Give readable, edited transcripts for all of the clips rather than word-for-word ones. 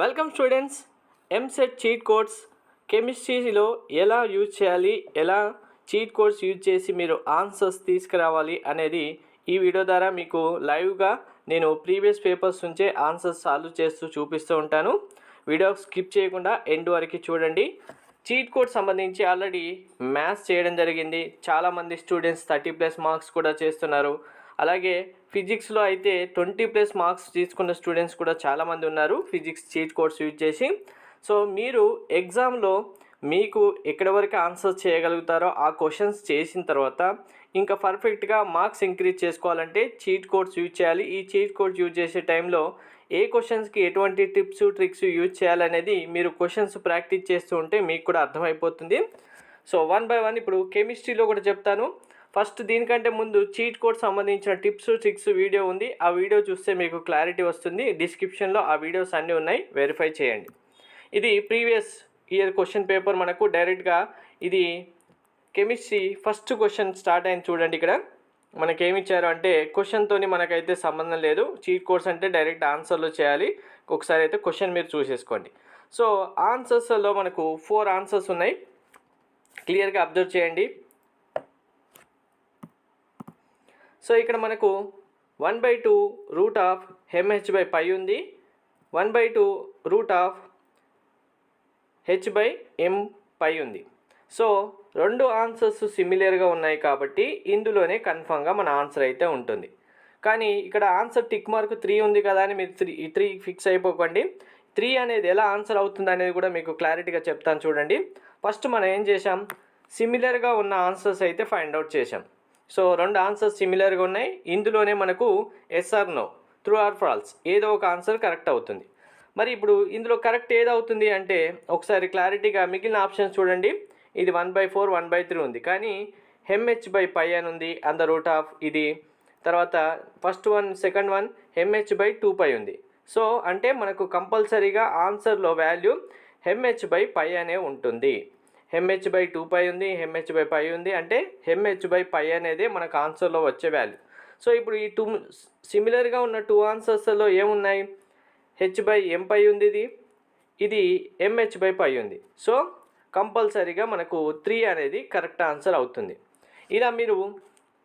Welcome students. EAMCET cheat codes కెమిస్ట్రీలో ఎలా use చేయాలి, ఎలా చీట్ కోడ్స్ యూజ్ చేసి మీరు ఆన్సర్స్ తీసుకురావాలి అనేది ఈ వీడియో ద్వారా మీకు లైవ్గా నేను ప్రీవియస్ పేపర్స్ నుంచే ఆన్సర్స్ సాల్వ్ చేస్తూ చూపిస్తూ ఉంటాను. వీడియో స్కిప్ చేయకుండా ఎండ్ వరకు చూడండి. చీట్ కోడ్ సంబంధించి ఆల్రెడీ మ్యాథ్స్ చేయడం జరిగింది. చాలామంది స్టూడెంట్స్ 30+ మార్క్స్ కూడా చేస్తున్నారు. అలాగే ఫిజిక్స్లో అయితే 20+ మార్క్స్ తీసుకున్న స్టూడెంట్స్ కూడా చాలామంది ఉన్నారు ఫిజిక్స్ చీట్ కోడ్స్ యూజ్ చేసి. సో మీరు ఎగ్జామ్లో మీకు ఎక్కడి వరకు ఆన్సర్స్ చేయగలుగుతారో ఆ క్వశ్చన్స్ చేసిన తర్వాత ఇంకా పర్ఫెక్ట్గా మార్క్స్ ఇంక్రీజ్ చేసుకోవాలంటే చీట్ కోడ్స్ యూజ్ చేయాలి. ఈ చీట్ కోడ్స్ యూజ్ చేసే టైంలో ఏ క్వశ్చన్స్కి ఎటువంటి టిప్స్ ట్రిక్స్ యూజ్ చేయాలనేది మీరు క్వశ్చన్స్ ప్రాక్టీస్ చేస్తూ ఉంటే మీకు కూడా అర్థమైపోతుంది. సో 1 by 1 ఇప్పుడు కెమిస్ట్రీలో కూడా చెప్తాను. ఫస్ట్ దీనికంటే ముందు చీట్ కోడ్ సంబంధించిన టిప్స్ ట్రిక్స్ వీడియో ఉంది. ఆ వీడియో చూస్తే మీకు క్లారిటీ వస్తుంది. డిస్క్రిప్షన్లో ఆ వీడియోస్ అన్నీ ఉన్నాయి, వెరిఫై చేయండి. ఇది ప్రీవియస్ ఇయర్ క్వశ్చన్ పేపర్. మనకు డైరెక్ట్గా ఇది కెమిస్ట్రీ ఫస్ట్ క్వశ్చన్ స్టార్ట్ అయింది చూడండి. ఇక్కడ మనకేమి ఇచ్చారు అంటే క్వశ్చన్తో మనకైతే సంబంధం లేదు. చీట్ కోడ్స్ అంటే డైరెక్ట్ ఆన్సర్లో చేయాలి. ఒకసారి అయితే క్వశ్చన్ మీరు చూసేసుకోండి. సో ఆన్సర్స్లో మనకు 4 ఆన్సర్స్ ఉన్నాయి, క్లియర్గా అబ్జర్వ్ చేయండి. సో ఇక్కడ మనకు 1/2 రూట్ ఆఫ్ mh/π ఉంది, 1/2 రూట్ ఆఫ్ h/m/π ఉంది. సో రెండు ఆన్సర్స్ సిమిలర్గా ఉన్నాయి కాబట్టి ఇందులోనే కన్ఫామ్గా మన ఆన్సర్ అయితే ఉంటుంది. కానీ ఇక్కడ ఆన్సర్ టిక్ మార్క్ 3 ఉంది కదా అని మీరు 3 ఫిక్స్ అయిపోకండి. 3 అనేది ఎలా ఆన్సర్ అవుతుంది అనేది కూడా మీకు క్లారిటీగా చెప్తాను చూడండి. ఫస్ట్ మనం ఏం చేసాం, సిమిలర్గా ఉన్న ఆన్సర్స్ అయితే ఫైండ్ అవుట్ చేసాం. సో రెండు ఆన్సర్స్ సిమిలర్గా ఉన్నాయి. ఇందులోనే మనకు yes or no, true or false ఏదో ఒక ఆన్సర్ కరెక్ట్ అవుతుంది. మరి ఇప్పుడు ఇందులో కరెక్ట్ ఏది అవుతుంది అంటే ఒకసారి క్లారిటీగా మిగిలిన ఆప్షన్స్ చూడండి. ఇది 1/4 1/3 ఉంది, కానీ mh/π అని ఉంది అండ్ ద రూట్ ఆఫ్ ఇది. తర్వాత first one second one mh/2π ఉంది. సో అంటే మనకు కంపల్సరీగా ఆన్సర్లో వాల్యూ mh/π అనే ఉంటుంది. mh/2π ఉంది, mh/π ఉంది, అంటే mh/π అనేది మనకు ఆన్సర్లో వచ్చే వాల్యూ. సో ఇప్పుడు ఈ సిమిలర్గా ఉన్న 2 ఆన్సర్స్లో ఏమున్నాయి, h/m/π ఉంది, ఇది mh/π ఉంది. సో కంపల్సరీగా మనకు 3 అనేది కరెక్ట్ ఆన్సర్ అవుతుంది. ఇలా మీరు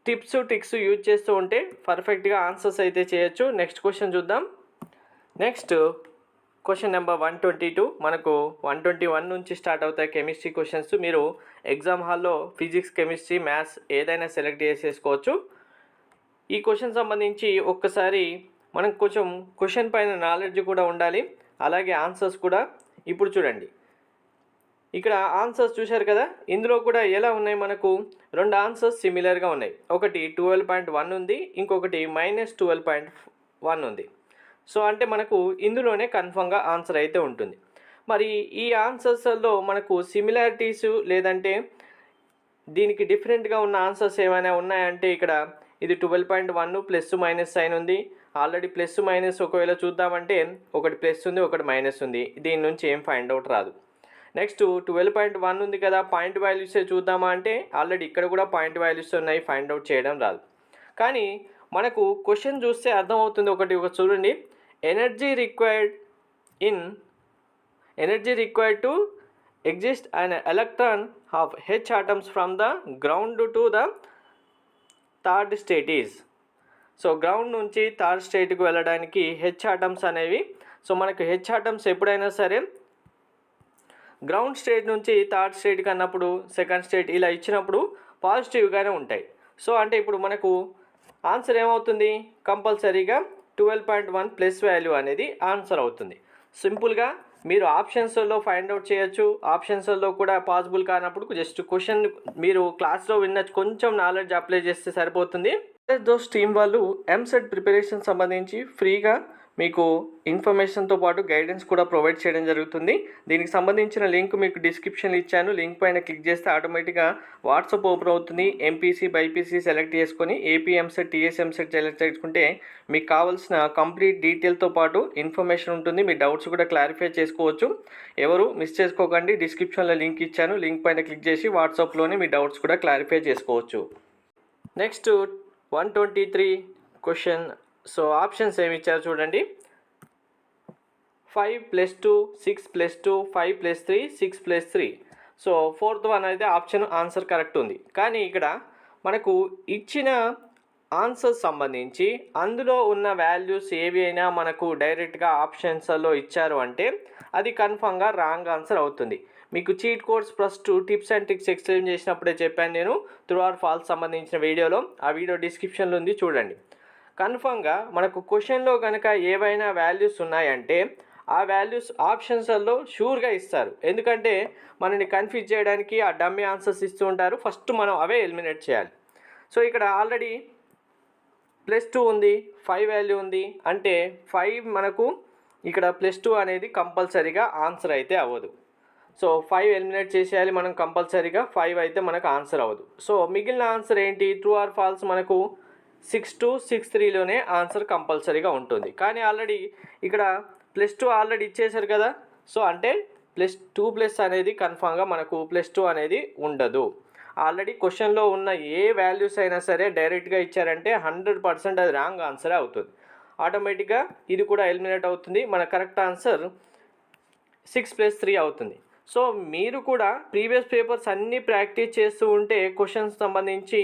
టిప్స్ ట్రిక్స్ యూజ్ చేస్తూ ఉంటే పర్ఫెక్ట్గా ఆన్సర్స్ అయితే చేయొచ్చు. నెక్స్ట్ క్వశ్చన్ చూద్దాం. Next question number 122. మనకు 121 నుంచి స్టార్ట్ అవుతాయి కెమిస్ట్రీ క్వశ్చన్స్. మీరు ఎగ్జామ్ హాల్లో ఫిజిక్స్ కెమిస్ట్రీ మ్యాథ్స్ ఏదైనా సెలెక్ట్ చేసేసుకోవచ్చు. ఈ క్వశ్చన్ సంబంధించి ఒక్కసారి మనకు కొంచెం క్వశ్చన్ పైన నాలెడ్జ్ కూడా ఉండాలి, అలాగే ఆన్సర్స్ కూడా. ఇప్పుడు చూడండి, ఇక్కడ ఆన్సర్స్ చూశారు కదా, ఇందులో కూడా ఎలా ఉన్నాయి, మనకు రెండు ఆన్సర్స్ సిమిలర్గా ఉన్నాయి. ఒకటి 12.1 ఉంది, ఇంకొకటి -12.1 ఉంది. సో అంటే మనకు ఇందులోనే కన్ఫర్మ్గా ఆన్సర్ అయితే ఉంటుంది. మరి ఈ ఆన్సర్స్లో మనకు సిమిలారిటీస్ లేదంటే దీనికి డిఫరెంట్గా ఉన్న ఆన్సర్స్ ఏమైనా ఉన్నాయంటే ఇక్కడ ఇది 12.1 ప్లస్ మైనస్ సైన్ ఉంది. ఆల్రెడీ ప్లస్ మైనస్ ఒకవేళ చూద్దామంటే ఒకటి ప్లస్ ఉంది, ఒకటి మైనస్ ఉంది. దీని నుంచి ఏం ఫైండ్ అవుట్ రాదు. నెక్స్ట్ 12.1 ఉంది కదా, పాయింట్ వాల్యూస్ చూద్దామా అంటే ఆల్రెడీ ఇక్కడ కూడా పాయింట్ వాల్యూస్ ఉన్నాయి, ఫైండ్ అవుట్ చేయడం రాదు. కానీ మనకు క్వశ్చన్ చూస్తే అర్థమవుతుంది. ఒకటి చూడండి, energy required to exist an electron of H atoms from the ground to the third state is. So ground నుంచి థర్డ్ స్టేట్కి వెళ్ళడానికి H ఆటమ్స్ అనేవి. సో మనకు H ఆటమ్స్ ఎప్పుడైనా సరే గ్రౌండ్ స్టేట్ నుంచి థర్డ్ స్టేట్కి అన్నప్పుడు సెకండ్ స్టేట్ ఇలా ఇచ్చినప్పుడు పాజిటివ్గానే ఉంటాయి. సో అంటే ఇప్పుడు మనకు ఆన్సర్ ఏమవుతుంది, కంపల్సరీగా 12.1 ప్లస్ వాల్యూ అనేది ఆన్సర్ అవుతుంది. సింపుల్గా మీరు ఆప్షన్స్లో ఫైండ్ అవుట్ చేయొచ్చు. ఆప్షన్స్లో కూడా పాసిబుల్ కానప్పుడు జస్ట్ క్వశ్చన్ మీరు క్లాస్లో విన్న కొంచెం నాలెడ్జ్ అప్లై చేస్తే సరిపోతుంది. దోస్ టీమ్ వాళ్ళు ఎంసెట్ ప్రిపరేషన్ సంబంధించి ఫ్రీగా మీకు ఇన్ఫర్మేషన్తో పాటు గైడెన్స్ కూడా ప్రొవైడ్ చేయడం జరుగుతుంది. దీనికి సంబంధించిన లింక్ మీకు డిస్క్రిప్షన్లో ఇచ్చాను. లింక్ పైన క్లిక్ చేస్తే ఆటోమేటిక్గా వాట్సాప్ ఓపెన్ అవుతుంది. ఎంపీసీ బైపీసీ సెలెక్ట్ చేసుకొని AP EAMCET TS EAMCET select చేసుకుంటే మీకు కావాల్సిన కంప్లీట్ డీటెయిల్తో పాటు ఇన్ఫర్మేషన్ ఉంటుంది. మీ డౌట్స్ కూడా క్లారిఫై చేసుకోవచ్చు. ఎవరు మిస్ చేసుకోకండి, డిస్క్రిప్షన్లో లింక్ ఇచ్చాను. లింక్ పైన క్లిక్ చేసి వాట్సాప్లోనే మీ డౌట్స్ కూడా క్లారిఫై చేసుకోవచ్చు. Next 123 question. సో ఆప్షన్స్ ఏమి ఇచ్చారు చూడండి. 5 + 2 6 + 2 5 + 3 6 + 3. సో ఫోర్త్ వన్ అయితే ఆప్షన్ ఆన్సర్ కరెక్ట్ ఉంది. కానీ ఇక్కడ మనకు ఇచ్చిన ఆన్సర్ సంబంధించి అందులో ఉన్న వాల్యూస్ ఏవి అయినా మనకు డైరెక్ట్గా ఆప్షన్స్లో ఇచ్చారు అంటే అది కన్ఫామ్గా రాంగ్ ఆన్సర్ అవుతుంది. మీకు cheat codes +2 tips and tricks explain చేసినప్పుడే చెప్పాను నేను ట్రూ ఆర్ ఫాల్స్ సంబంధించిన వీడియోలో. ఆ వీడియో డిస్క్రిప్షన్లో ఉంది, చూడండి. కన్ఫామ్గా మనకు క్వశ్చన్లో కనుక ఏవైనా వాల్యూస్ ఉన్నాయంటే ఆ వాల్యూస్ ఆప్షన్స్లో షూర్గా ఇస్తారు. ఎందుకంటే మనని కన్ఫ్యూజ్ చేయడానికి ఆ డమ్మీ ఆన్సర్స్ ఇస్తూ ఉంటారు. ఫస్ట్ మనం అవే ఎలిమినేట్ చేయాలి. సో ఇక్కడ ఆల్రెడీ +2 ఉంది, 5 వాల్యూ ఉంది అంటే 5 మనకు ఇక్కడ +2 అనేది కంపల్సరీగా ఆన్సర్ అయితే అవ్వదు. సో 5 ఎలిమినేట్ చేసేయాలి మనం కంపల్సరీగా. 5 అయితే మనకు ఆన్సర్ అవ్వదు. సో మిగిలిన ఆన్సర్ ఏంటి, ట్రూ ఆర్ ఫాల్స్? మనకు 6 6 3లోనే ఆన్సర్ కంపల్సరీగా ఉంటుంది. కానీ ఆల్రెడీ ఇక్కడ +2 ఆల్రెడీ ఇచ్చేసారు కదా. సో అంటే +2 అనేది కన్ఫామ్గా మనకు +2 అనేది ఉండదు. ఆల్రెడీ క్వశ్చన్లో ఉన్న ఏ వాల్యూస్ అయినా సరే డైరెక్ట్గా ఇచ్చారంటే 100% అది రాంగ్ ఆన్సరే అవుతుంది. ఆటోమేటిక్గా ఇది కూడా ఎలిమినేట్ అవుతుంది. మన కరెక్ట్ ఆన్సర్ 6 + 3 అవుతుంది. సో మీరు కూడా ప్రీవియస్ పేపర్స్ అన్నీ ప్రాక్టీస్ చేస్తూ ఉంటే క్వశ్చన్స్ సంబంధించి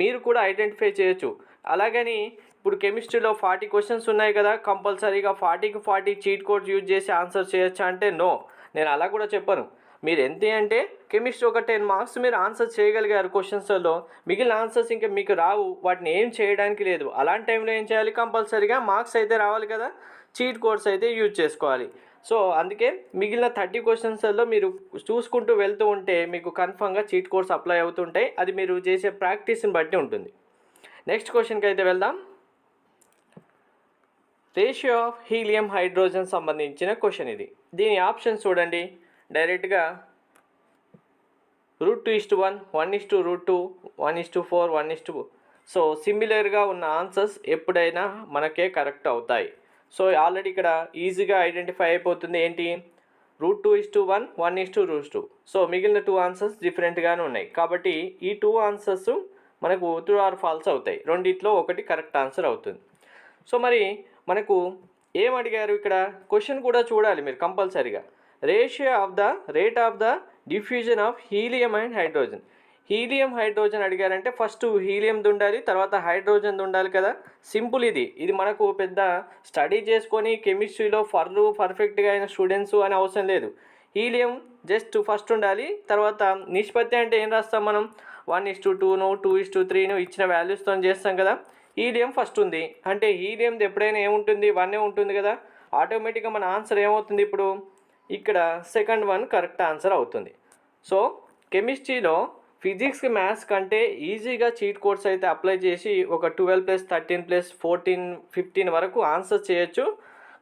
మీరు కూడా ఐడెంటిఫై చేయొచ్చు. అలాగని ఇప్పుడు కెమిస్ట్రీలో 40 క్వశ్చన్స్ ఉన్నాయి కదా, కంపల్సరీగా 40కి 40 చీట్ కోడ్స్ యూజ్ చేసి ఆన్సర్ చేయొచ్చా అంటే నో, నేను అలా కూడా చెప్పను. మీరు ఎంత అంటే కెమిస్ట్రీ ఒక 10 మార్క్స్ మీరు ఆన్సర్ చేయగలిగారు క్వశ్చన్స్లో, మిగిలిన ఆన్సర్స్ ఇంకా మీకు రావు, వాటిని ఏం చేయడానికి లేదు. అలాంటి టైంలో ఏం చేయాలి, కంపల్సరీగా మార్క్స్ అయితే రావాలి కదా, చీట్ కోడ్స్ అయితే యూజ్ చేసుకోవాలి. సో అందుకే మిగిలిన 30 క్వశ్చన్స్లో మీరు చూసుకుంటూ వెళ్తూ ఉంటే మీకు కన్ఫామ్గా చీట్ కోడ్స్ అప్లై అవుతుంటాయి. అది మీరు చేసే ప్రాక్టీస్ని బట్టి ఉంటుంది. నెక్స్ట్ క్వశ్చన్కి అయితే వెళ్దాం. రేషియో ఆఫ్ హీలియం హైడ్రోజన్ సంబంధించిన క్వశ్చన్ ఇది. దీని ఆప్షన్ చూడండి. డైరెక్ట్గా √2:1, 1:√2, 1:4, 1:2. సో సిమిలర్గా ఉన్న ఆన్సర్స్ ఎప్పుడైనా మనకే కరెక్ట్ అవుతాయి. సో ఆల్రెడీ ఇక్కడ ఈజీగా ఐడెంటిఫై అయిపోతుంది ఏంటి, √2:1, 1:√2. సో మిగిలిన 2 ఆన్సర్స్ డిఫరెంట్గానే ఉన్నాయి కాబట్టి ఈ 2 ఆన్సర్స్ మనకు ట్రూ ఆర్ ఫాల్స్ అవుతాయి. రెండిట్లో ఒకటి కరెక్ట్ ఆన్సర్ అవుతుంది. సో మరి మనకు ఏం అడిగారు ఇక్కడ, క్వశ్చన్ కూడా చూడాలి మీరు కంపల్సరీగా. Ratio of the rate of the diffusion of helium and hydrogen. Helium hydrogen అడిగారంటే ఫస్ట్ హీలియంది ఉండాలి, తర్వాత హైడ్రోజన్ ఉండాలి కదా. సింపుల్ ఇది మనకు పెద్ద స్టడీ చేసుకొని కెమిస్ట్రీలో పర్ఫెక్ట్గా అయిన స్టూడెంట్స్ అని అవసరం లేదు. హీలియం జస్ట్ ఫస్ట్ ఉండాలి. తర్వాత నిష్పత్తి అంటే ఏం రాస్తాం మనం, 1:2, 2:3 ఇచ్చిన వాల్యూస్తో చేస్తాం కదా. హీలియం ఫస్ట్ ఉంది అంటే హీలియంది ఎప్పుడైనా ఏముంటుంది, 1 ఉంటుంది కదా. ఆటోమేటిక్గా మన ఆన్సర్ ఏమవుతుంది, ఇప్పుడు ఇక్కడ సెకండ్ వన్ కరెక్ట్ ఆన్సర్ అవుతుంది. సో కెమిస్ట్రీలో ఫిజిక్స్ మ్యాథ్స్ కంటే ఈజీగా చీట్ కోడ్స్ అయితే అప్లై చేసి ఒక 12 + 13 + 14 15 వరకు ఆన్సర్ చేయొచ్చు.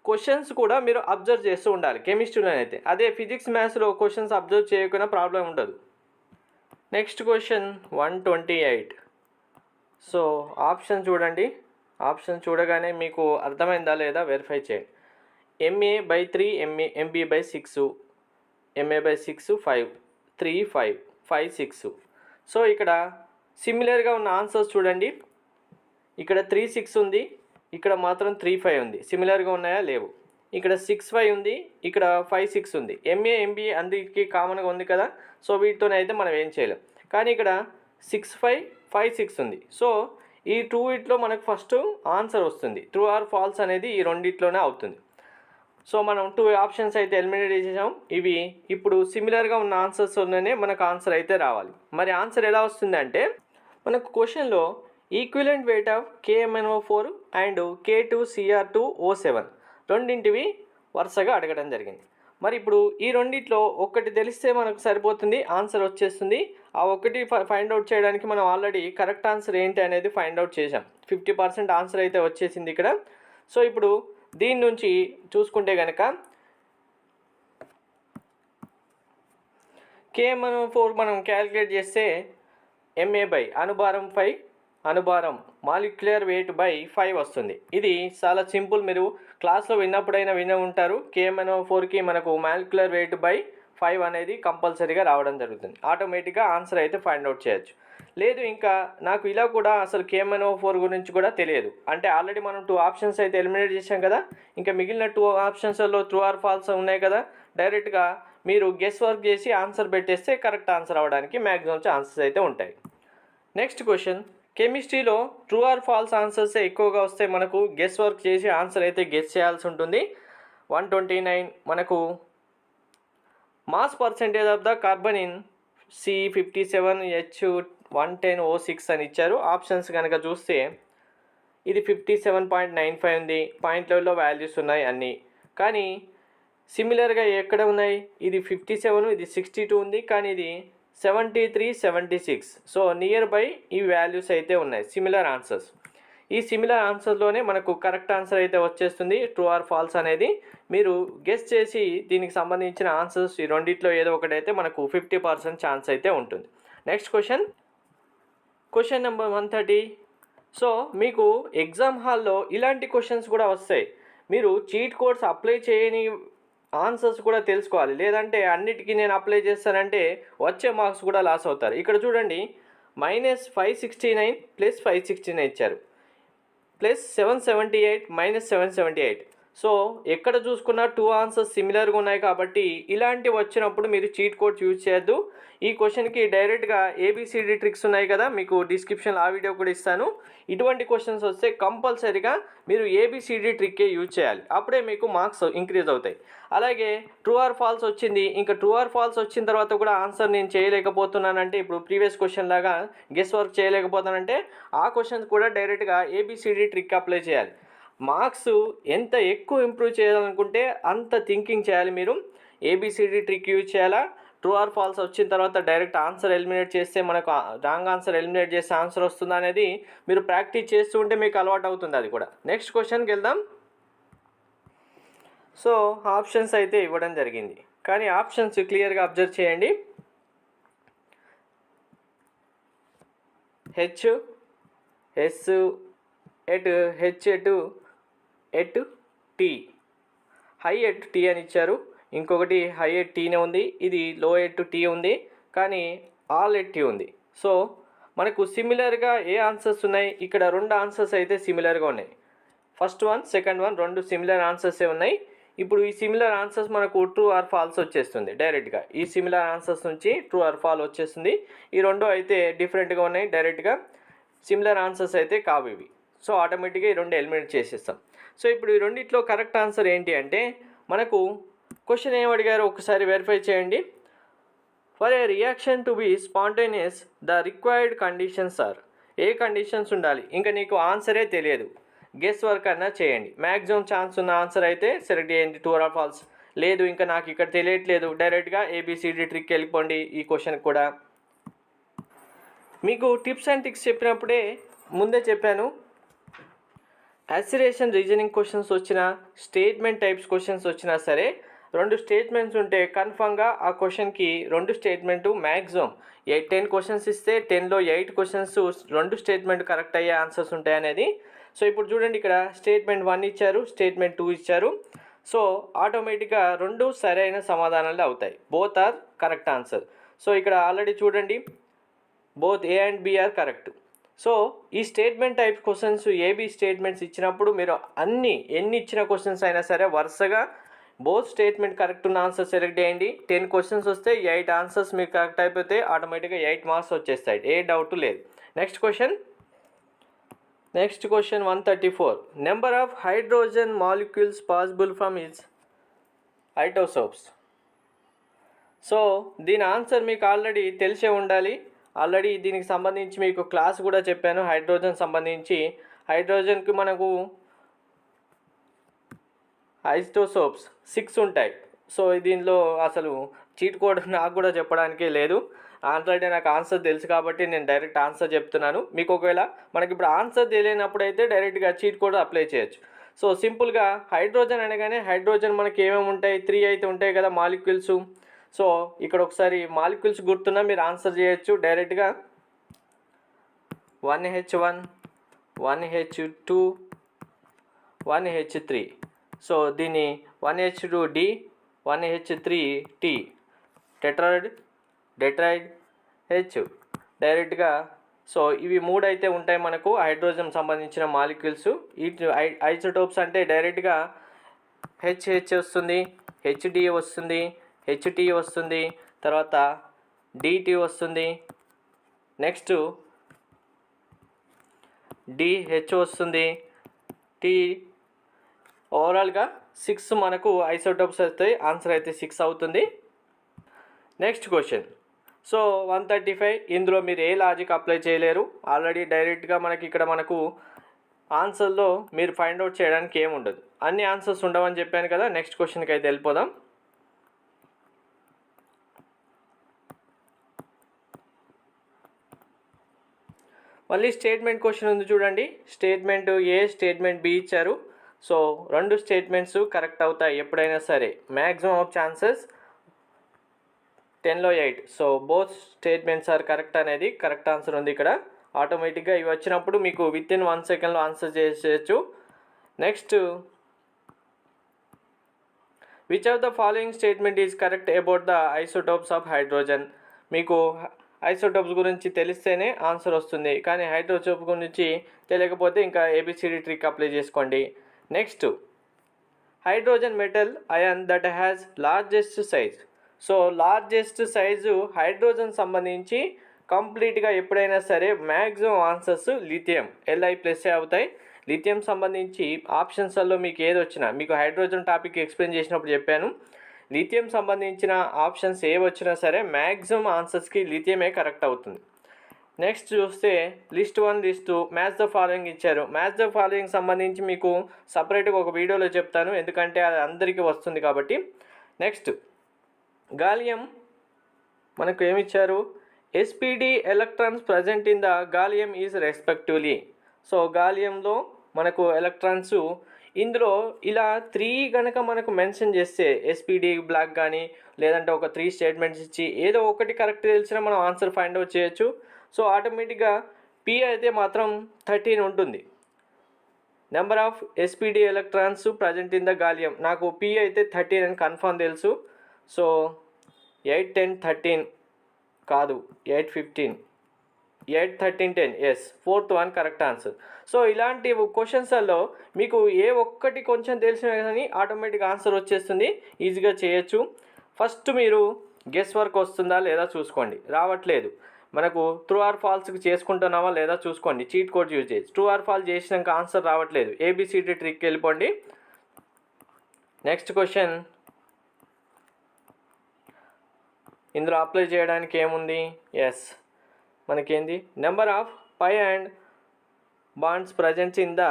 క్వశ్చన్స్ కూడా మీరు అబ్జర్వ్ చేస్తూ ఉండాలి కెమిస్ట్రీలో అయితే. అదే ఫిజిక్స్ మ్యాథ్స్లో క్వశ్చన్స్ అబ్జర్వ్ చేయకుండా ప్రాబ్లం ఉండదు. Next question 128. సో ఆప్షన్ చూడండి. ఆప్షన్ చూడగానే మీకు అర్థమైందా లేదా వెరిఫై చేయండి. MA/3, MB/6, MA/6 5, 3 5, 5 6. సో ఇక్కడ సిమిలర్గా ఉన్న ఆన్సర్స్ చూడండి. ఇక్కడ 3 6 ఉంది, ఇక్కడ మాత్రం 3 5 ఉంది. సిమిలర్గా ఉన్నాయా, లేవు. ఇక్కడ 6 5 ఉంది, ఇక్కడ 5 6 ఉంది. MA MB అందరికీ కామన్గా ఉంది కదా. సో వీటితోనైతే మనం ఏం చేయలేం. కానీ ఇక్కడ 6 5 5 6 ఉంది. సో ఈ 2 ఇట్లో మనకు ఫస్ట్ ఆన్సర్ వస్తుంది. ట్రూ ఆర్ ఫాల్స్ అనేది ఈ రెండిట్లోనే అవుతుంది. సో మనం 2 ఆప్షన్స్ అయితే ఎలిమినేట్ చేసేసాం. ఇవి ఇప్పుడు సిమిలర్గా ఉన్న ఆన్సర్స్లోనే మనకు ఆన్సర్ అయితే రావాలి. మరి ఆన్సర్ ఎలా వస్తుంది అంటే మనకు క్వశ్చన్లో equivalent weight of KMnO4 and K2Cr2O7 రెండింటివి వరుసగా అడగడం జరిగింది. మరి ఇప్పుడు ఈ రెండిట్లో ఒకటి తెలిస్తే మనకు సరిపోతుంది, ఆన్సర్ వచ్చేస్తుంది. ఆ ఒకటి ఫైండ్ అవుట్ చేయడానికి మనం ఆల్రెడీ కరెక్ట్ ఆన్సర్ ఏంటి అనేది ఫైండ్ అవుట్ చేసాం. 50% ఆన్సర్ అయితే వచ్చేసింది ఇక్కడ. సో ఇప్పుడు దీని నుంచి చూసుకుంటే కనుక KMnO4 మనం క్యాలిక్యులేట్ చేస్తే MA/ అనుభారం 5 అనుభారం మాలిక్యులర్ వెయిట్ బై 5 వస్తుంది. ఇది చాలా సింపుల్, మీరు క్లాస్లో విన్నప్పుడైనా వినే ఉంటారు. KMnO4కి మనకు మాలిక్యులర్ వెయిట్ బై 5 అనేది కంపల్సరీగా రావడం జరుగుతుంది. ఆటోమేటిక్గా ఆన్సర్ అయితే ఫైండ్ అవుట్ చేయొచ్చు. లేదు ఇంకా నాకు ఇలా కూడా అసలు KMnO4 గురించి కూడా తెలియదు అంటే ఆల్రెడీ మనం 2 ఆప్షన్స్ అయితే ఎలిమినేట్ చేసాం కదా, ఇంకా మిగిలిన 2 ఆప్షన్స్లో ట్రూ ఆర్ ఫాల్స్ ఉన్నాయి కదా, డైరెక్ట్గా మీరు గెస్ వర్క్ చేసి ఆన్సర్ పెట్టేస్తే కరెక్ట్ ఆన్సర్ అవ్వడానికి మ్యాక్సిమం ఛాన్సెస్ అయితే ఉంటాయి. నెక్స్ట్ క్వశ్చన్, కెమిస్ట్రీలో ట్రూ ఆర్ ఫాల్స్ ఆన్సర్స్ ఎక్కువగా వస్తే మనకు గెస్ వర్క్ చేసి ఆన్సర్ అయితే గెస్ చేయాల్సి ఉంటుంది. 129 మనకు mass percentage of the carbon in C57H110O6 అని ఇచ్చారు. ఆప్షన్స్ కనుక చూస్తే ఇది 57.95 ఉంది, పాయింట్ లెవెల్లో వాల్యూస్ ఉన్నాయి అన్నీ, కానీ సిమిలర్గా ఎక్కడ ఉన్నాయి, ఇది 57, ఇది 62 ఉంది, కానీ ఇది 73, 76. సో నియర్ బై ఈ వాల్యూస్ అయితే ఉన్నాయి, సిమిలర్ ఆన్సర్స్. ఈ సిమిలర్ ఆన్సర్లోనే మనకు కరెక్ట్ ఆన్సర్ అయితే వచ్చేస్తుంది. ట్రూ ఆర్ ఫాల్స్ అనేది మీరు గెస్ చేసి దీనికి సంబంధించిన ఆన్సర్స్ ఈ రెండిట్లో ఏదో ఒకటైతే మనకు 50% ఛాన్స్ అయితే ఉంటుంది. Next question number 130. సో మీకు ఎగ్జామ్ హాల్లో ఇలాంటి క్వశ్చన్స్ కూడా వస్తాయి. మీరు చీట్ కోడ్స్ అప్లై చేయని ఆన్సర్స్ కూడా తెలుసుకోవాలి, లేదంటే అన్నిటికీ నేను అప్లై చేస్తానంటే వచ్చే మార్క్స్ కూడా లాస్ అవుతారు. ఇక్కడ చూడండి, -569 + 569 ఇచ్చారు, +778 -778. సో ఎక్కడ చూసుకున్నా 2 ఆన్సర్స్ సిమిలర్గా ఉన్నాయి కాబట్టి ఇలాంటివి వచ్చినప్పుడు మీరు చీట్ కోడ్స్ యూజ్ చేయొద్దు. ఈ క్వశ్చన్కి డైరెక్ట్గా ABCD ట్రిక్స్ ఉన్నాయి కదా, మీకు డిస్క్రిప్షన్లో ఆ వీడియో కూడా ఇస్తాను. ఇటువంటి క్వశ్చన్స్ వస్తే కంపల్సరీగా మీరు ABCD ట్రిక్కే యూజ్ చేయాలి, అప్పుడే మీకు మార్క్స్ ఇంక్రీజ్ అవుతాయి. అలాగే ట్రూ ఆర్ ఫాల్స్ వచ్చింది, ఇంకా ట్రూ ఆర్ ఫాల్స్ వచ్చిన తర్వాత కూడా ఆన్సర్ నేను చేయలేకపోతున్నానంటే, ఇప్పుడు ప్రీవియస్ క్వశ్చన్ లాగా గెస్ వర్క్ చేయలేకపోతానంటే ఆ క్వశ్చన్స్ కూడా డైరెక్ట్గా ABCD ట్రిక్ అప్లై చేయాలి. మార్క్స్ ఎంత ఎక్కువ ఇంప్రూవ్ చేయాలనుకుంటే అంత థింకింగ్ చేయాలి మీరు. ABCD ట్రిక్ యూజ్ చేయాలా, ట్రూ ఆర్ ఫాల్స్ వచ్చిన తర్వాత డైరెక్ట్ ఆన్సర్ ఎలిమినేట్ చేస్తే మనకు రాంగ్ ఆన్సర్ ఎలిమినేట్ చేస్తే ఆన్సర్ వస్తుందా అనేది మీరు ప్రాక్టీస్ చేస్తూ ఉంటే మీకు అలవాటు అవుతుంది అది కూడా. నెక్స్ట్ క్వశ్చన్కి వెళ్దాం. సో ఆప్షన్స్ అయితే ఇవ్వడం జరిగింది, కానీ ఆప్షన్స్ క్లియర్గా అబ్జర్వ్ చేయండి. H, S, H at T, high at T అని ఇచ్చారు. ఇంకొకటి హై ఎట్ Tనే ఉంది, ఇది లో ఎట్ T ఉంది, కానీ ఆల్ ఎట్ T ఉంది. సో మనకు సిమిలర్గా ఏ ఆన్సర్స్ ఉన్నాయి, ఇక్కడ 2 ఆన్సర్స్ అయితే సిమిలర్గా ఉన్నాయి. First one, second one 2 similar ఆన్సర్సే ఉన్నాయి. ఇప్పుడు ఈ సిమిలర్ ఆన్సర్స్ మనకు ట్రూ ఆర్ ఫాల్స్ వచ్చేస్తుంది. డైరెక్ట్గా ఈ సిమిలర్ ఆన్సర్స్ నుంచి ట్రూ ఆర్ ఫాల్ వచ్చేస్తుంది. ఈ 2 అయితే డిఫరెంట్గా ఉన్నాయి, డైరెక్ట్గా సిమిలర్ ఆన్సర్స్ అయితే కావు ఇవి. సో ఆటోమేటిక్గా ఈ 2 ఎలిమినేట్ చేసేస్తాం. సో ఇప్పుడు ఈ రెండిట్లో కరెక్ట్ ఆన్సర్ ఏంటి అంటే, మనకు క్వశ్చన్ ఏం అడిగారో ఒకసారి వెరిఫై చేయండి. For a reaction to be spontaneous the required conditions are, ఏ కండిషన్స్ ఉండాలి, ఇంకా నీకు ఆన్సరే తెలియదు, గెస్ వర్క్ అన్నా చేయండి. మ్యాక్సిమం ఛాన్స్ ఉన్న ఆన్సర్ అయితే సెలెక్ట్ చేయండి, ట్రూ ఆర్ ఫాల్స్. లేదు ఇంకా నాకు ఇక్కడ తెలియట్లేదు, డైరెక్ట్గా ABCD ట్రిక్ వెళ్ళిపోండి. ఈ క్వశ్చన్ కూడా మీకు టిప్స్ అండ్ ట్రిక్స్ చెప్పినప్పుడే ముందే చెప్పాను, అసిరేషన్ రీజనింగ్ క్వశ్చన్స్ వచ్చినా, స్టేట్మెంట్ టైప్స్ క్వశ్చన్స్ వచ్చినా సరే 2 స్టేట్మెంట్స్ ఉంటే కన్ఫామ్గా ఆ క్వశ్చన్కి 2 స్టేట్మెంటు మ్యాక్సిమం 10 క్వశ్చన్స్ ఇస్తే 10లో 8 క్వశ్చన్స్ 2 స్టేట్మెంట్ కరెక్ట్ అయ్యే ఆన్సర్స్ ఉంటాయి అనేది. సో ఇప్పుడు చూడండి, ఇక్కడ స్టేట్మెంట్ 1 ఇచ్చారు, స్టేట్మెంట్ 2 ఇచ్చారు. సో ఆటోమేటిక్గా 2 సరైన సమాధానాలు అవుతాయి, both are correct answer. So ఇక్కడ ఆల్రెడీ చూడండి, both A and B are correct. So ఈ statement type questions AB statements ఇచ్చినప్పుడు మీరు ఎన్ని ఇచ్చిన క్వశ్చన్స్ అయినా సరే వరుసగా బోత్ స్టేట్మెంట్ కరెక్ట్ ఉన్న ఆన్సర్ సెలెక్ట్ చేయండి. 10 క్వశ్చన్స్ వస్తే 8 ఆన్సర్స్ మీకు కరెక్ట్ అయిపోతే ఆటోమేటిక్గా 8 మార్క్స్ వచ్చేస్తాయి, ఏ డౌట్ లేదు. Next question 134. Number of hydrogen molecules possible from it's isotopes. So దీని ఆన్సర్ మీకు ఆల్రెడీ తెలిసే ఉండాలి. ఆల్రెడీ దీనికి సంబంధించి మీకు క్లాస్ కూడా చెప్పాను. హైడ్రోజన్ సంబంధించి, హైడ్రోజన్కి మనకు ఐసోటోప్స్ 6 ఉంటాయి. సో దీనిలో అసలు చీట్ కోడ్ నాకు కూడా చెప్పడానికే లేదు, ఆల్రెడీ నాకు ఆన్సర్ తెలుసు కాబట్టి నేను డైరెక్ట్ ఆన్సర్ చెప్తున్నాను. మీకు ఒకవేళ మనకి ఇప్పుడు ఆన్సర్ తెలియనప్పుడు అయితే డైరెక్ట్గా చీట్ కోడ్ అప్లై చేయొచ్చు. సో సింపుల్గా హైడ్రోజన్ అనగానే హైడ్రోజన్ మనకి ఏమేమి ఉంటాయి, 3 అయితే ఉంటాయి కదా మాలిక్యూల్స్. సో ఇక్కడ ఒకసారి మాలిక్యూల్స్ గుర్తున్నా మీరు ఆన్సర్ చేయొచ్చు డైరెక్ట్గా. 1H1, 1H2, 1H3. సో దీన్ని 1H2D, 1H3T, టెట్రాయిడ్, డెట్రాయిడ్, H. డైరెక్ట్గా సో ఇవి 3 అయితే ఉంటాయి మనకు హైడ్రోజన్ సంబంధించిన మాలిక్యూల్స్. ఈ ఐసోటోప్స్ అంటే డైరెక్ట్గా హెచ్హెచ్ వస్తుంది, హెచ్డి వస్తుంది, హెచ్టి వస్తుంది, తర్వాత డిటి వస్తుంది, నెక్స్ట్ డిహెచ్ వస్తుంది, టీ. ఓవరాల్గా 6 మనకు ఐసోటోప్స్ వస్తాయి. ఆన్సర్ అయితే 6 అవుతుంది. Next question. సో 135 ఇందులో మీరు ఏ లాజిక్ అప్లై చేయలేరు. ఆల్రెడీ డైరెక్ట్గా మనకు ఆన్సర్లో మీరు ఫైండ్ అవుట్ చేయడానికి ఏముండదు. అన్ని ఆన్సర్స్ ఉండవని చెప్పాను కదా. నెక్స్ట్ క్వశ్చన్కి అయితే వెళ్ళిపోదాం. మళ్ళీ స్టేట్మెంట్ క్వశ్చన్ ఉంది చూడండి. స్టేట్మెంట్ ఏ, స్టేట్మెంట్ బి ఇచ్చారు. సో 2 స్టేట్మెంట్స్ కరెక్ట్ అవుతాయి ఎప్పుడైనా సరే. మ్యాక్సిమం ఆఫ్ ఛాన్సెస్ 10లో 8. So both statements are correct అనేది కరెక్ట్ ఆన్సర్ ఉంది ఇక్కడ. ఆటోమేటిక్గా ఇవి వచ్చినప్పుడు మీకు విత్ ఇన్ 1 సెకండ్లో ఆన్సర్ చేసేయచ్చు. Next, which of the following statement is correct about the isotopes of hydrogen. మీకు ఐసోటోప్స్ గురించి తెలిస్తేనే ఆన్సర్ వస్తుంది, కానీ హైడ్రోటోప్ గురించి తెలియకపోతే ఇంకా ఏబిసిడి ట్రిక్ అప్లై చేసుకోండి. Next, hydrogen metal ion that has largest size. So largest size hydrogen సంబంధించి కంప్లీట్గా ఎప్పుడైనా సరే మ్యాక్సిమం ఆన్సర్స్ లిథియం Li+ అవుతాయి. లిథియం సంబంధించి ఆప్షన్స్లో మీకు ఏది వచ్చినా, మీకు హైడ్రోజన్ టాపిక్ ఎక్స్ప్లెయిన్ చేసినప్పుడు చెప్పాను, లిథియం సంబంధించిన ఆప్షన్స్ ఏ వచ్చినా సరే మ్యాక్సిమం ఆన్సర్స్కి లిథియమే కరెక్ట్ అవుతుంది. నెక్స్ట్ చూస్తే list 1, list 2, match the following ఇచ్చారు. మ్యాచ్ ద ఫాలోయింగ్ సంబంధించి మీకు సపరేట్గా ఒక వీడియోలో చెప్తాను, ఎందుకంటే అది అందరికీ వస్తుంది కాబట్టి. నెక్స్ట్, గాలియం మనకు ఏమిచ్చారు, s p d electrons present in the gallium is respectively. So గాలియంలో మనకు ఎలక్ట్రాన్స్ ఇందులో ఇలా 3 కనుక మనకు మెన్షన్ చేస్తే ఎస్పిడి బ్లాక్ కానీ లేదంటే ఒక 3 స్టేట్మెంట్స్ ఇచ్చి ఏదో ఒకటి కరెక్ట్ తెలిసినా మనం ఆన్సర్ ఫైండ్ అవుట్ చేయొచ్చు. సో ఆటోమేటిక్గా పి అయితే మాత్రం 13 ఉంటుంది. Number of SPD electrons present in the gallium, నాకు పి అయితే 13 అని కన్ఫర్మ్ తెలుసు. సో 8, 10, 13 కాదు, 8, 15, 8, 13, 10. Yes, 4th one correct answer. So ఇలాంటి క్వశ్చన్స్లో మీకు ఏ ఒక్కటి కొంచెం తెలిసినా కానీ ఆటోమేటిక్ ఆన్సర్ వచ్చేస్తుంది, ఈజీగా చేయొచ్చు. ఫస్ట్ మీరు గెస్ వర్క్ వస్తుందా లేదా చూసుకోండి. రావట్లేదు, మనకు ట్రూ ఆర్ ఫాల్స్కి చేసుకుంటున్నావా లేదా చూసుకోండి. చీట్ కోడ్ యూజ్ చేసి ట్రూ ఆర్ ఫాల్స్ చేసినాక ఆన్సర్ రావట్లేదు, ఏబిసిడి ట్రిక్ వెళ్ళిపోండి. నెక్స్ట్ క్వశ్చన్, ఇందులో అప్లై చేయడానికి ఏముంది, ఎస్ మనకేంది, number of pi and bonds presents in the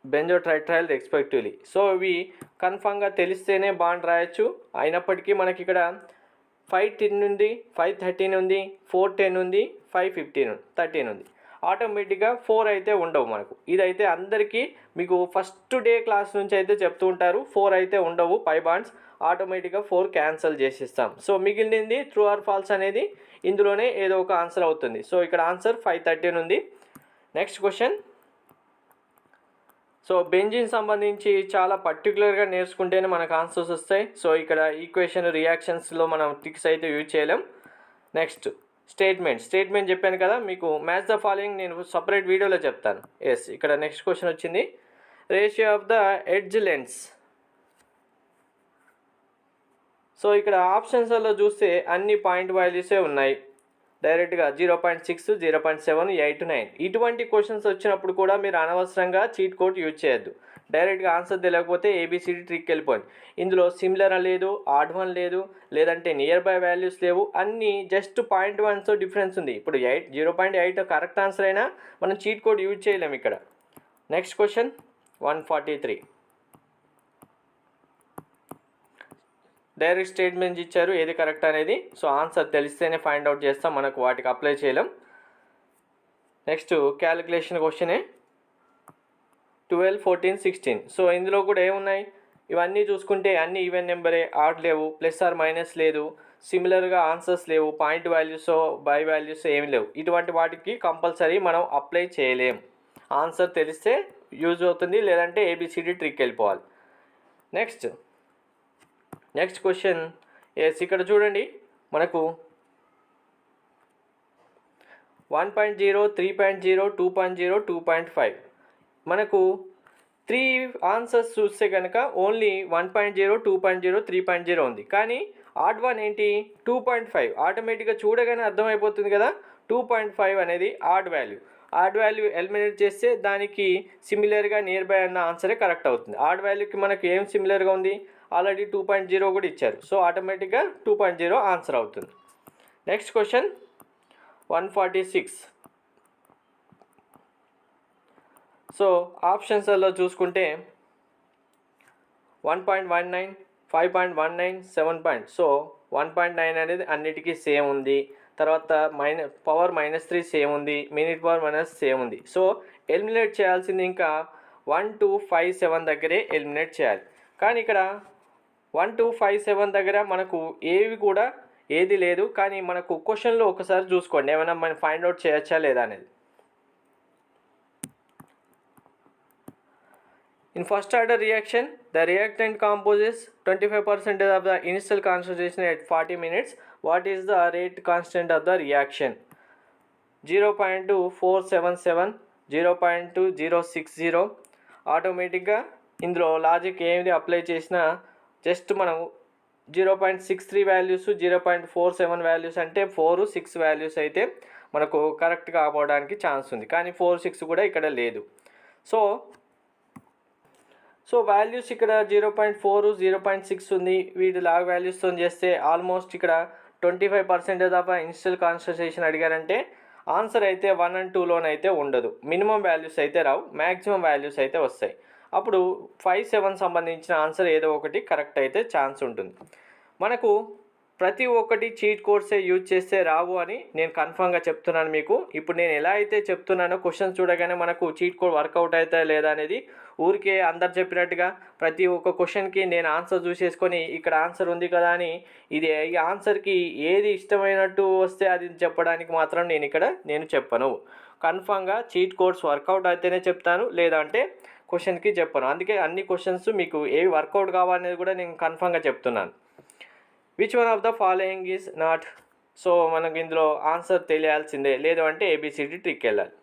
బెంజోట్రైట్రైల్ రెస్పెక్టివ్లీ. సో ఇవి కన్ఫామ్గా తెలిస్తేనే బాండ్ రాయొచ్చు. అయినప్పటికీ మనకి ఇక్కడ 510 ఉంది, 513 ఉంది, 410 ఉంది, 515 13 ఉంది. ఆటోమేటిక్గా 4 అయితే ఉండవు మనకు. ఇదైతే అందరికీ మీకు ఫస్ట్ డే క్లాస్ నుంచి అయితే చెప్తూ ఉంటారు, 4 అయితే ఉండవు పై బాండ్స్. ఆటోమేటిక్గా 4 క్యాన్సల్ చేసిస్తాం. సో మిగిలింది ట్రూ ఆర్ ఫాల్స్ అనేది ఇందులోనే ఏదో ఒక ఆన్సర్ అవుతుంది. సో ఇక్కడ ఆన్సర్ 513 ఉంది. Next question. సో బెంజిన్ సంబంధించి చాలా పర్టికులర్గా నేర్చుకుంటేనే మనకు ఆన్సర్స్ వస్తాయి. సో ఇక్కడ ఈక్వేషన్ రియాక్షన్స్లో మనం ట్రిక్స్ అయితే యూజ్ చేయలేం. నెక్స్ట్, స్టేట్మెంట్ చెప్పాను కదా మీకు, మ్యాచ్ ద ఫాలోయింగ్ నేను సపరేట్ వీడియోలో చెప్తాను. ఎస్, ఇక్కడ నెక్స్ట్ క్వశ్చన్ వచ్చింది, ratio of the edge lens. So ఇక్కడ ఆప్షన్స్లో చూస్తే అన్ని పాయింట్ వాల్యూసే ఉన్నాయి. డైరెక్ట్గా 0.6, 0.7, 8, 9 ఇటువంటి క్వశ్చన్స్ వచ్చినప్పుడు కూడా మీరు అనవసరంగా చీట్ కోడ్ యూజ్ చేయొద్దు. డైరెక్ట్గా ఆన్సర్ తెలియకపోతే ఏబిసిడి ట్రిక్ వెళ్ళిపోయింది. ఇందులో సిమిలర్ లేదు, ఆడ్ వన్ లేదు, లేదంటే నియర్ బై వాల్యూస్ లేవు, అన్నీ జస్ట్ 0.1తో డిఫరెన్స్ ఉంది. ఇప్పుడు 0.8 కరెక్ట్ ఆన్సర్ అయినా మనం చీట్ కోడ్ యూజ్ చేయలేము ఇక్కడ. Next question 143. డైరెక్ట్ స్టేట్మెంట్స్ ఇచ్చారు, ఏది కరెక్ట్ అనేది. సో ఆన్సర్ తెలిస్తేనే ఫైండ్ అవుట్ చేస్తాం, మనకు వాటికి అప్లై చేయలేం. నెక్స్ట్ క్యాలిక్యులేషన్ క్వశ్చనే 12, 14, 16. సో ఇందులో కూడా ఏమున్నాయి, ఇవన్నీ చూసుకుంటే అన్ని ఈవెన్ నెంబరే, ఆడ్ లేవు, ప్లస్ ఆర్ మైనస్ లేదు, సిమిలర్గా ఆన్సర్స్ లేవు, పాయింట్ వాల్యూస్ బై వాల్యూస్ ఏమి లేవు. ఇటువంటి వాటికి కంపల్సరీ మనం అప్లై చేయలేం. ఆన్సర్ తెలిస్తే యూజ్ అవుతుంది, లేదంటే ఏబిసిడి ట్రిక్ వెళ్ళిపోవాలి. Next question. ఎస్, ఇక్కడ చూడండి మనకు 1.0, 3.0, 2.0, 2.5. మనకు 3 ఆన్సర్స్ చూస్తే కనుక ఓన్లీ 1.0, 2.0, 3.0 ఉంది. కానీ ఆడ్ వన్ ఏంటి 2.5. ఆటోమేటిక్గా చూడగానే అర్థమైపోతుంది కదా 2.5 అనేది odd value. Odd value eliminate చేస్తే దానికి సిమిలర్గా నియర్ బై అన్న ఆన్సరే కరెక్ట్ అవుతుంది. ఆడ్ వాల్యూకి మనకు ఏం సిమిలర్గా ఉంది, ఆల్రెడీ 2.0 కూడా ఇచ్చారు. సో ఆటోమేటిక్గా 2.0 ఆన్సర్ అవుతుంది. Next question 146. సో ఆప్షన్స్లో చూసుకుంటే 1.19, 5.19, 7. సో 1.9 అనేది అన్నిటికీ సేమ్ ఉంది. తర్వాత పవర్ -3 సేమ్ ఉంది, మినిట్ పవర్ మైనస్ సేమ్ ఉంది. సో ఎలిమినేట్ చేయాల్సింది ఇంకా 1, 2, 5, 7 దగ్గరే ఎలిమినేట్ చేయాలి. కానీ ఇక్కడ 1, 2, 5, 7 దగ్గర మనకు ఏది లేదు. కానీ మనకు క్వశ్చన్లో ఒకసారి చూసుకోండి ఏమైనా మనం ఫైండ్ అవుట్ చేయొచ్చా లేదా అనేది. In first order reaction, the reactant composes 25% of the initial concentration at 40 minutes. What is the rate constant of the reaction? 0.2477, 0.2060. ఆటోమేటిక్గా ఇందులో లాజిక్ ఏది అప్లై చేసినా జస్ట్ మనం 0.63 వాల్యూస్, 0.47 వాల్యూస్ అంటే 4, 6 వాల్యూస్ అయితే మనకు కరెక్ట్ కావడానికి ఛాన్స్ ఉంది. కానీ 4, 6 కూడా ఇక్కడ లేదు. సో వాల్యూస్ ఇక్కడ 0.4, 0.6 ఉంది. వీటి లాగ్ వాల్యూస్తో చేస్తే ఆల్మోస్ట్ ఇక్కడ 25% ఆఫ్ ఇనిషియల్ కాన్సన్ట్రేషన్ అడిగారంటే ఆన్సర్ అయితే 1 and 2లోనైతే ఉండదు. మినిమం వాల్యూస్ అయితే రావు, మ్యాక్సిమం వాల్యూస్ అయితే వస్తాయి. అప్పుడు 5, 7 సంబంధించిన ఆన్సర్ ఏదో ఒకటి కరెక్ట్ అయితే ఛాన్స్ ఉంటుంది. మనకు ప్రతి ఒక్కటి చీట్ కోడ్సే యూజ్ చేస్తే రావు అని నేను కన్ఫర్మ్గా చెప్తున్నాను మీకు. ఇప్పుడు నేను ఎలా అయితే చెప్తున్నానో క్వశ్చన్ చూడగానే మనకు చీట్ కోడ్ వర్కౌట్ అవుతా లేదా అనేది ఊరికే అందరు చెప్పినట్టుగా ప్రతి ఒక్క క్వశ్చన్కి నేను ఆన్సర్ చూసేసుకొని ఇక్కడ ఆన్సర్ ఉంది కదా అని ఈ ఆన్సర్కి ఏది ఇష్టమైనట్టు వస్తే అది చెప్పడానికి మాత్రం నేను చెప్పను. కన్ఫర్మ్గా చీట్ కోడ్స్ వర్కౌట్ అయితేనే చెప్తాను, లేదంటే క్వశ్చన్కి చెప్పను. అందుకే అన్ని క్వశ్చన్స్ మీకు ఏవి వర్కౌట్ కావాలనేది కూడా నేను కన్ఫర్మ్గా చెప్తున్నాను. Which one of the following is not. So మనకు ఇందులో ఆన్సర్ తెలియాల్సిందే, లేదు అంటే ఏబిసిడి ట్రిక్ వెళ్ళాలి.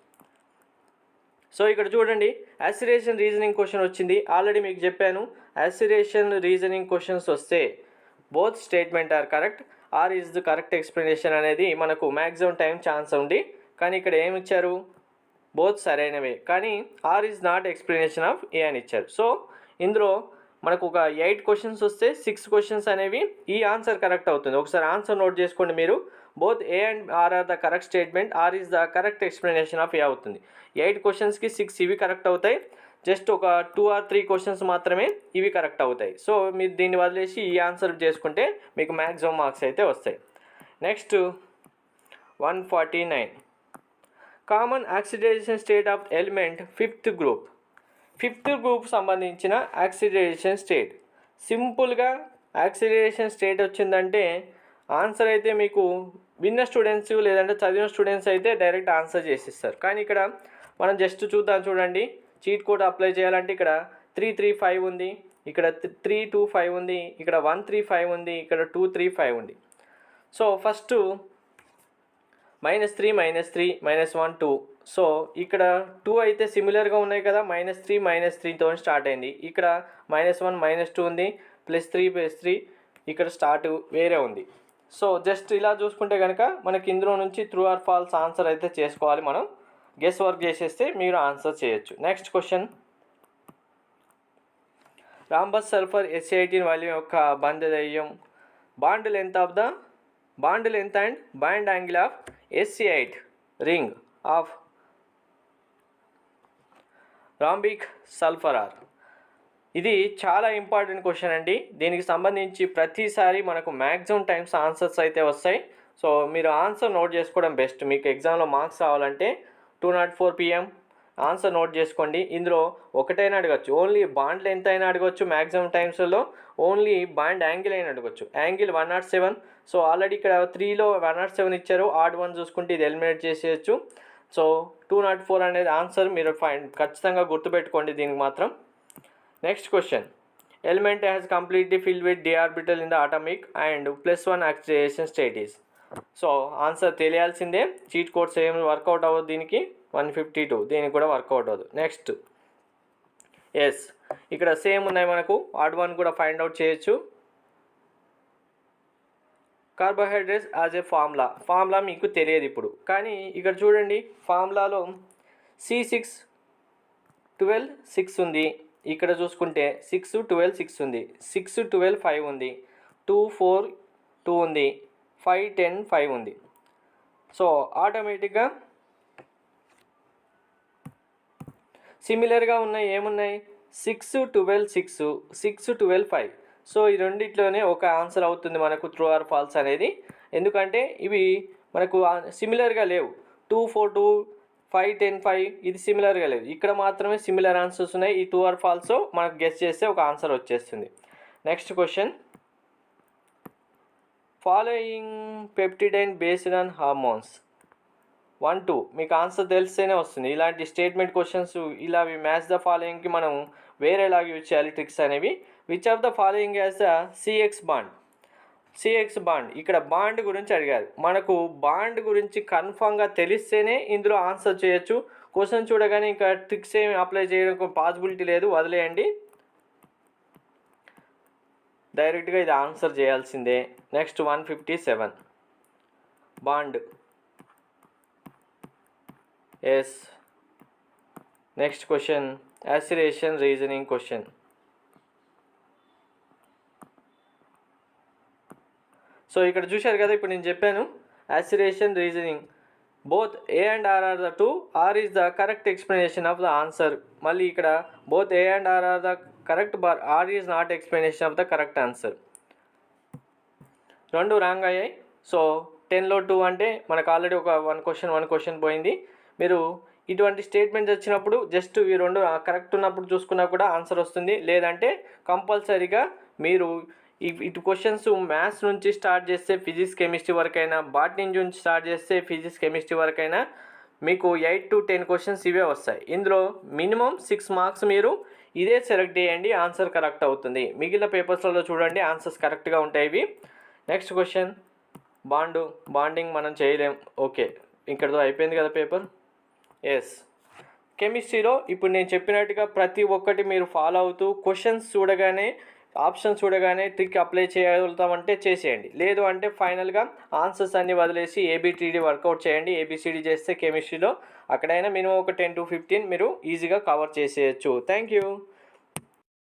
సో ఇక్కడ చూడండి యాసిరేషన్ రీజనింగ్ క్వశ్చన్ వచ్చింది. ఆల్రెడీ మీకు చెప్పాను యాసిరేషన్ రీజనింగ్ క్వశ్చన్స్ వస్తే both statement are correct, R is the correct explanation అనేది మనకు మ్యాక్సిమం టైం ఛాన్స్ ఉంది. కానీ ఇక్కడ ఏమి ఇచ్చారు, బోత్ సరైనవే కానీ R is not explanation of A అని ఇచ్చారు. సో ఇందులో మనకు ఒక 8 క్వశ్చన్స్ వస్తే 6 క్వశ్చన్స్ అనేవి ఈ ఆన్సర్ కరెక్ట్ అవుతుంది. ఒకసారి ఆన్సర్ నోట్ చేసుకోండి మీరు. Both A and R are the correct statement, R is the correct explanation of A అవుతుంది. 8 క్వశ్చన్స్కి 6 ఇవి కరెక్ట్ అవుతాయి. జస్ట్ ఒక 2 or 3 క్వశ్చన్స్ మాత్రమే ఇవి కరెక్ట్ అవుతాయి. సో మీరు దీన్ని వదిలేసి ఈ ఆన్సర్ చేసుకుంటే మీకు మ్యాక్సిమం మార్క్స్ అయితే వస్తాయి. Next 149. Common oxidation state of element fifth group సంబంధించిన ఆక్సిడేషన్ స్టేట్. సింపుల్గా ఆక్సిడేషన్ స్టేట్ వచ్చిందంటే ఆన్సర్ అయితే మీకు విన్న స్టూడెంట్స్ లేదంటే చదివిన స్టూడెంట్స్ అయితే డైరెక్ట్ ఆన్సర్ చేసిస్తారు. కానీ ఇక్కడ మనం జస్ట్ చూడండి చీట్ కోడ్ అప్లై చేయాలంటే ఇక్కడ 335 ఉంది, ఇక్కడ 325 ఉంది, ఇక్కడ 135 ఉంది, ఇక్కడ 235 ఉంది. So first -3, -3, -1, 2. సో ఇక్కడ 2 అయితే సిమిలర్గా ఉన్నాయి కదా, -3, -3తో స్టార్ట్ అయింది. ఇక్కడ -1, -2 ఉంది, +3, +3 ఇక్కడ స్టార్ట్ వేరే ఉంది. సో జస్ట్ ఇలా చూసుకుంటే కనుక మనకి ఇందులో నుంచి ట్రూ ఆర్ ఫాల్స్ ఆన్సర్ అయితే చేసుకోవాలి. మనం గెస్ వర్క్ చేసేస్తే మీరు ఆన్సర్ చేయొచ్చు. Next question, rhombus sulphur SC18 volume యొక్క bond length and bond angle of SC8 ring of rhombic sulphur are. ఇది చాలా ఇంపార్టెంట్ క్వశ్చన్ అండి. దీనికి సంబంధించి ప్రతిసారి మనకు మ్యాక్సిమం టైమ్స్ ఆన్సర్స్ అయితే వస్తాయి. సో మీరు ఆన్సర్ నోట్ చేసుకోవడం బెస్ట్. మీకు ఎగ్జామ్లో మార్క్స్ రావాలంటే 204 PM ఆన్సర్ నోట్ చేసుకోండి. ఇందులో ఒకటైనా అడగచ్చు, ఓన్లీ బాండ్ లెంత్ అయినా అడగచ్చు, మ్యాక్సిమం టైమ్స్లో ఓన్లీ బాండ్ యాంగిల్ అయినా అడగచ్చు. యాంగిల్ 107. సో ఆల్రెడీ ఇక్కడ 3లో 107 ఇచ్చారు. ఆడ్ 1 చూసుకుంటే ఇది ఎలిమినేట్ చేసేయచ్చు. సో 204 అనేది ఆన్సర్ మీరు ఖచ్చితంగా గుర్తుపెట్టుకోండి దీనికి మాత్రం. Next question, element has completely filled with d orbital in the atomic and +1 acceleration state is. So answer తెలియాల్సిందే. చీట్ కోడ్స్ ఏం వర్కౌట్ అవ్వదు దీనికి. 152 దీనికి కూడా వర్కౌట్ అవ్వదు. నెక్స్ట్ ఎస్, ఇక్కడ సేమ్ ఉన్నాయి మనకు. ఆడ్ వన్ కూడా ఫైండ్ అవుట్ చేయొచ్చు. కార్బోహైడ్రేట్స్ యాజ్ ఏ ఫార్ములా మీకు తెలియదు ఇప్పుడు, కానీ ఇక్కడ చూడండి ఫార్ములాలో C6 ఉంది. ఇక్కడ చూసుకుంటే 6 12 6 ఉంది, 6 12 5 ఉంది, 2 4 2 ఉంది, 5 10 5 ఉంది. సో ఆటోమేటిక్గా సిమిలర్గా ఉన్నాయి. ఏమున్నాయి? 6 12 6, 6 12 5. సో ఈ రెండిట్లోనే ఒక ఆన్సర్ అవుతుంది మనకు ట్రూ ఆర్ ఫాల్స్ అనేది. ఎందుకంటే ఇవి మనకు సిమిలర్గా లేవు. 2 4 2 5 10 5 ఇది సిమిలర్గా లేదు. ఇక్కడ మాత్రమే సిమిలర్ ఆన్సర్స్ ఉన్నాయి. ఈ ట్రూ ఆర్ ఫాల్స్ మనకు గెస్ చేస్తే ఒక ఆన్సర్ వచ్చేస్తుంది. Next question, following peptide based on hormones 1 2 మీకు ఆన్సర్ తెలిస్తేనే వస్తుంది. ఇలాంటి స్టేట్మెంట్ క్వశ్చన్స్ ఇలా మ్యాచ్ ద ఫాలోయింగ్కి మనం వేరేలాగా యూజ్ చేయాలి ట్రిక్స్ అనేవి. Which of the following as the C X bond. ఇక్కడ బాండ్ గురించి అడిగారు. మనకు బాండ్ గురించి కన్ఫామ్గా తెలిస్తేనే ఇందులో ఆన్సర్ చేయొచ్చు. క్వశ్చన్ చూడగానే ఇంకా ట్రిక్స్ ఏమి అప్లై చేయడం పాసిబిలిటీ లేదు, వదిలేయండి. డైరెక్ట్గా ఇది ఆన్సర్ చేయాల్సిందే. Next 157 bond. Yes. Next question, assertion reasoning question. So ఇక్కడ చూశారు కదా, ఇప్పుడు నేను చెప్పాను assertion reasoning both A and R are the two, R is the correct explanation of the answer. మళ్ళీ ఇక్కడ both A and R are the correct, but R is not explanation of the correct answer. రెండు wrong అయ్యాయి. So 10లో 2 అంటే మనకు already ఒక one question పోయింది. మీరు ఇటువంటి స్టేట్మెంట్స్ వచ్చినప్పుడు జస్ట్ ఈ రెండు కరెక్ట్ ఉన్నప్పుడు చూసుకున్నా కూడా ఆన్సర్ వస్తుంది. లేదంటే కంపల్సరీగా మీరు ఇటు క్వశ్చన్స్ మ్యాథ్స్ నుంచి స్టార్ట్ చేస్తే ఫిజిక్స్ కెమిస్ట్రీ వరకైనా, బాటనీ నుంచి స్టార్ట్ చేస్తే ఫిజిక్స్ కెమిస్ట్రీ వరకైనా మీకు 8 to 10 క్వశ్చన్స్ ఇవే వస్తాయి. ఇందులో మినిమం 6 మార్క్స్ మీరు ఇదే సెలెక్ట్ చేయండి, ఆన్సర్ కరెక్ట్ అవుతుంది. మిగిలిన పేపర్స్లలో చూడండి ఆన్సర్స్ కరెక్ట్గా ఉంటాయి ఇవి. నెక్స్ట్ క్వశ్చన్, బాండింగ్ మనం చేయలేం. ఓకే, ఇక్కడతో అయిపోయింది కదా పేపర్. ఎస్. కెమిస్ట్రీలో ఇప్పుడు నేను చెప్పినట్టుగా ప్రతి ఒక్కటి మీరు ఫాలో అవుతూ క్వశ్చన్స్ చూడగానే, ఆప్షన్స్ చూడగానే ట్రిక్ అప్లై చేయగలుగుతామంటే చేసేయండి. లేదు అంటే ఫైనల్గా ఆన్సర్స్ అన్నీ వదిలేసి ఏబిసిడి వర్కౌట్ చేయండి. ఏబిసిడి చేస్తే కెమిస్ట్రీలో అక్కడైనా మినిమం ఒక 10 to 15 మీరు ఈజీగా కవర్ చేసేయచ్చు. Thank you.